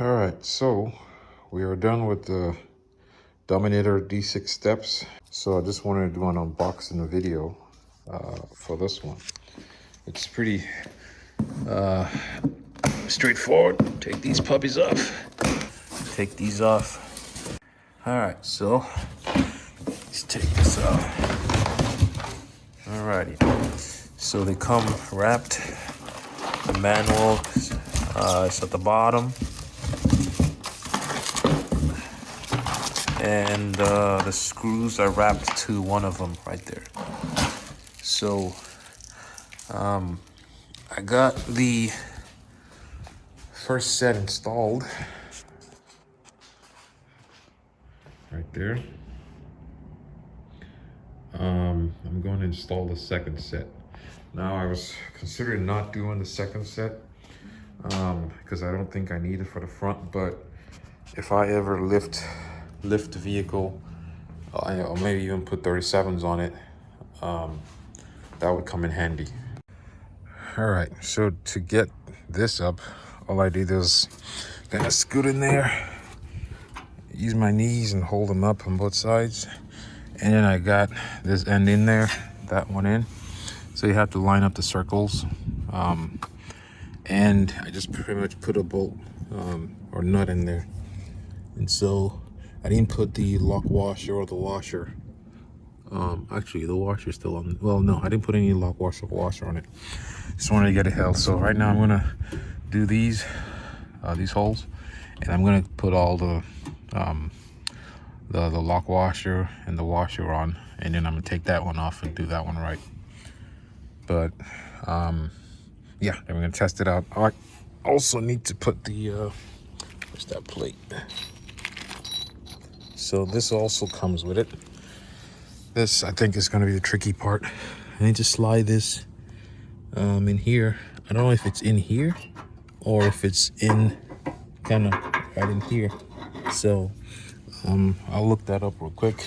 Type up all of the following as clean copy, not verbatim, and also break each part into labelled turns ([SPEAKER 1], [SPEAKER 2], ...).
[SPEAKER 1] All right, so we are done with the Dominator D6 steps. So I just wanted to do an unboxing video for this one. It's pretty straightforward. Take these puppies off. Take these off. All right, so let's take this off. Alrighty. So they come wrapped. The manual is at the bottom. And the screws are wrapped to one of them right there. So I got the first set installed right there. I'm going to install the second set. Now I was considering not doing the second set because I don't think I need it for the front, but if I ever lift the vehicle, or maybe even put 37s on it, that would come in handy. All right, so to get this up, all I did is kind of scoot in there, use my knees and hold them up on both sides, and then I got this end in there, that one in. So you have to line up the circles, and I just pretty much put a bolt or nut in there. And so I didn't put the lock washer or the washer. Actually, the washer's still on. Well, no, I didn't put any lock washer on it. Just wanted to get it held. So right now I'm gonna do these holes, and I'm gonna put all the lock washer and the washer on, and then I'm gonna take that one off and do that one right. But yeah, then we're gonna test it out. I also need to put the where's that plate? So this also comes with it. This, I think, is going to be the tricky part. I need to slide this in here. I don't know if it's in here or if it's in kind of right in here. So I'll look that up real quick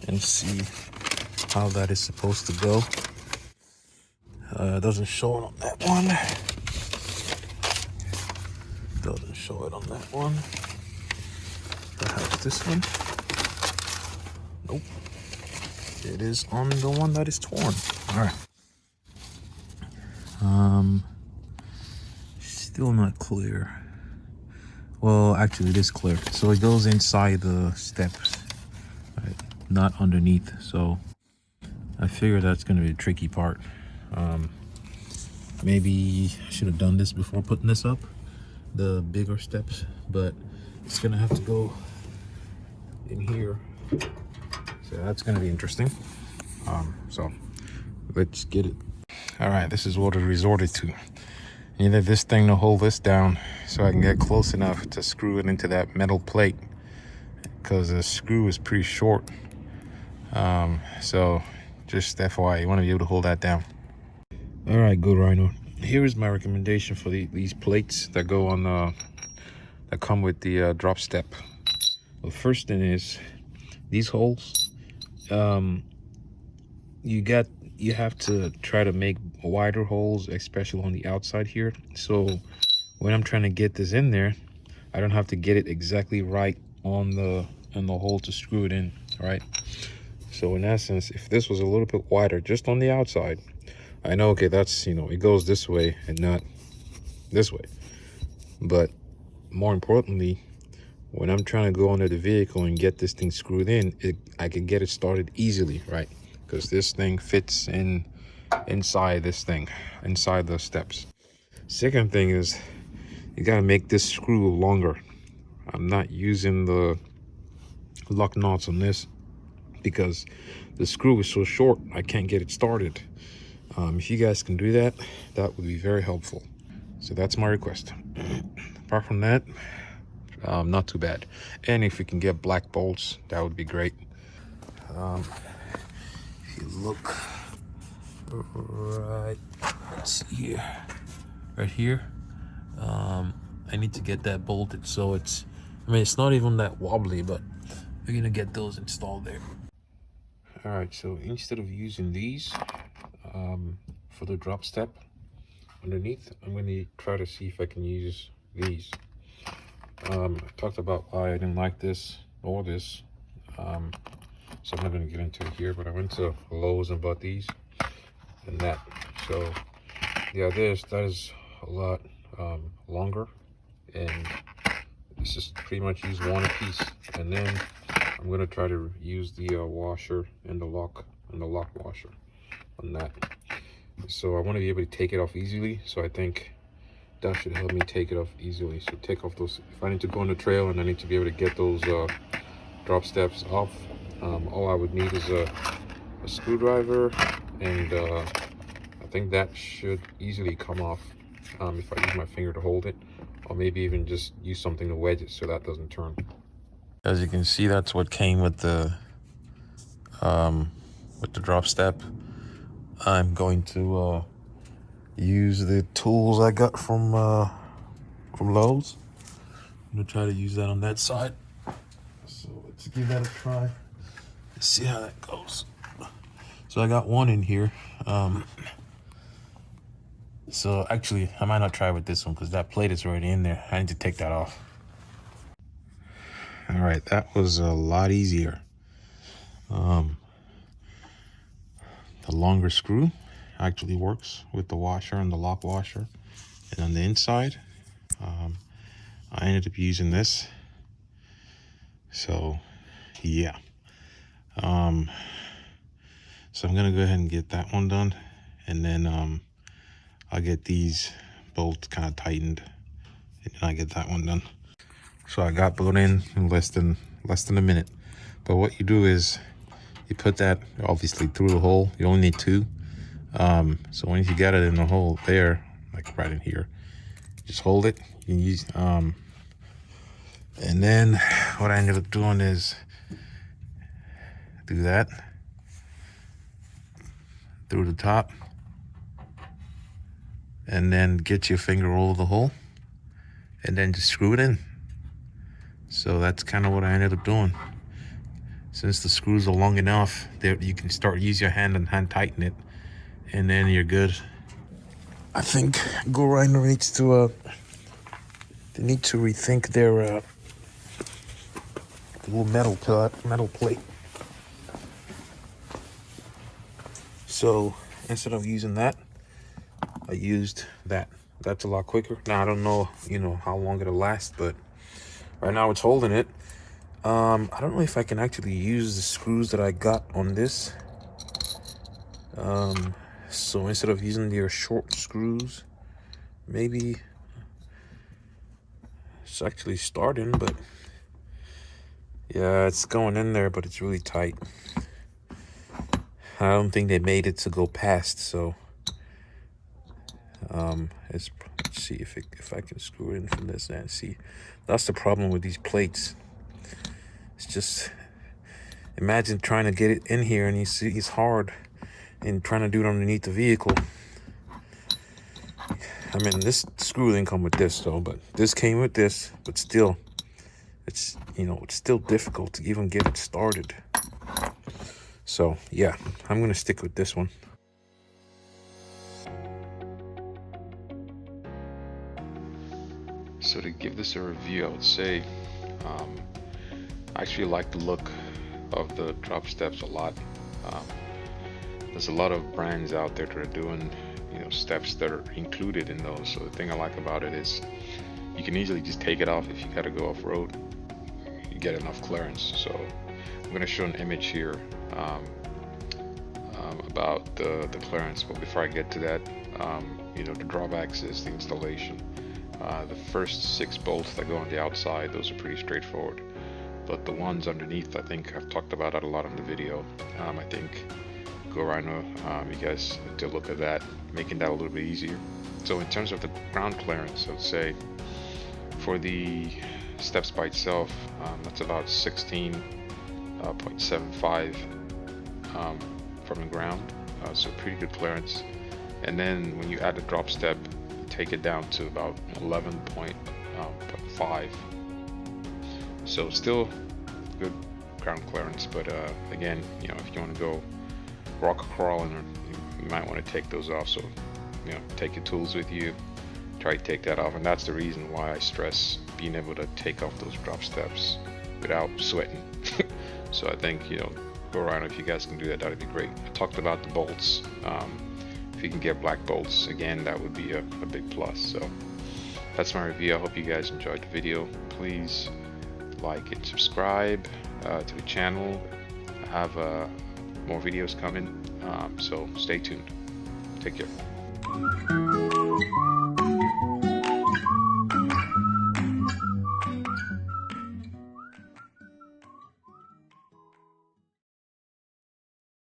[SPEAKER 1] and see how that is supposed to go. It doesn't show it on that one. Doesn't show it on that one. Perhaps this one. Nope. It is on the one that is torn. All right. Still not clear. Well, actually, it is clear. So it goes inside the steps, right? Not underneath. So I figure that's going to be a tricky part. Maybe I should have done this before putting this up, the bigger steps, but it's going to have to go in here. So that's going to be interesting. So let's get it. All right, this is what I resorted to. I needed this thing to hold this down so I can get close enough to screw it into that metal plate, because the screw is pretty short. So just FYI, you want to be able to hold that down. All right, good Rhino. Here is my recommendation for these plates that go on that come with the drop step. The first thing is these holes. You have to try to make wider holes, especially on the outside here. So when I'm trying to get this in there, I don't have to get it exactly right on the hole to screw it in, right? So in essence, if this was a little bit wider just on the outside, I know, okay, that's, it goes this way and not this way. But more importantly, when I'm trying to go under the vehicle and get this thing screwed in, I can get it started easily, right? Because this thing fits inside this thing, inside the steps. Second thing is, you gotta make this screw longer. I'm not using the lock nuts on this because the screw is so short, I can't get it started. If you guys can do that, that would be very helpful. So that's my request. Apart from that, not too bad. And if you can get black bolts, that would be great. If you look right, let's see here, right here, I need to get that bolted so it's, it's not even that wobbly, but we're gonna get those installed there. All right, so instead of using these for the drop step underneath, I'm going to try to see if I can use these. I talked about why I didn't like this or this. So I'm not going to get into it here, but I went to Lowe's and bought these and that. So yeah, that is a lot longer, and it's just pretty much use one a piece. And then I'm going to try to use the washer and the lock washer on that. So I want to be able to take it off easily. So I think that should help me take it off easily. So take off those, if I need to go on the trail and I need to be able to get those drop steps off, all I would need is a screwdriver, and I think that should easily come off if I use my finger to hold it, or maybe even just use something to wedge it so that doesn't turn. As you can see, that's what came with the drop step. I'm going to use the tools I got from Lowe's. I'm gonna try to use that on that side. So let's give that a try. Let's see how that goes. So I got one in here. So actually, I might not try with this one because that plate is already in there. I need to take that off. All right, that was a lot easier. The longer screw actually works with the washer and the lock washer. And on the inside, I ended up using this. So yeah. So I'm gonna go ahead and get that one done, and then I'll get these bolts kind of tightened, and then I get that one done. So I got both in less than a minute. But what you do is you put that obviously through the hole. You only need two. So once you get it in the hole there, like right in here, just hold it. You use and then what I ended up doing is do that through the top, and then get your finger over the hole, and then just screw it in. So that's kind of what I ended up doing. Since the screws are long enough, you can start use your hand and hand tighten it, and then you're good. I think Rhino needs to they need to rethink their little metal plate. So instead of using that, I used that. That's a lot quicker. Now I don't know, how long it'll last, but right now it's holding it. I don't know if I can actually use the screws that I got on this. So instead of using their short screws, maybe it's actually starting, but yeah, it's going in there, but it's really tight. I don't think they made it to go past, so let's see if I can screw it in from this end. See, that's the problem with these plates. It's just, imagine trying to get it in here, and you see it's hard, and trying to do it underneath the vehicle. I mean, this screw didn't come with this though, but this came with this. But still, it's still difficult to even get it started. So yeah, I'm gonna stick with this one. So to give this a review, I would say I actually like the look of the drop steps a lot. There's a lot of brands out there that are doing steps that are included in those. So the thing I like about it is you can easily just take it off if you gotta go off-road. You get enough clearance. So I'm going to show an image here about the clearance, but before I get to that, the drawbacks is the installation. The first 6 bolts that go on the outside, those are pretty straightforward, but the ones underneath, I think I've talked about that a lot in the video. I think Rhino, you guys need to look at that, making that a little bit easier. So in terms of the ground clearance, I would say for the steps by itself, that's about 16.75 from the ground, so pretty good clearance. And then when you add the drop step, you take it down to about 11.5. So still good ground clearance, but again, if you want to go rock crawling, you might want to take those off. So take your tools with you, try to take that off, and that's the reason why I stress being able to take off those drop steps without sweating. So I think, you know, go Rhino, if you guys can do that, that'd be great. I talked about the bolts. If you can get black bolts, again, that would be a big plus. So that's my review. I hope you guys enjoyed the video. Please like and subscribe to the channel. I have more videos coming, so stay tuned. Take care.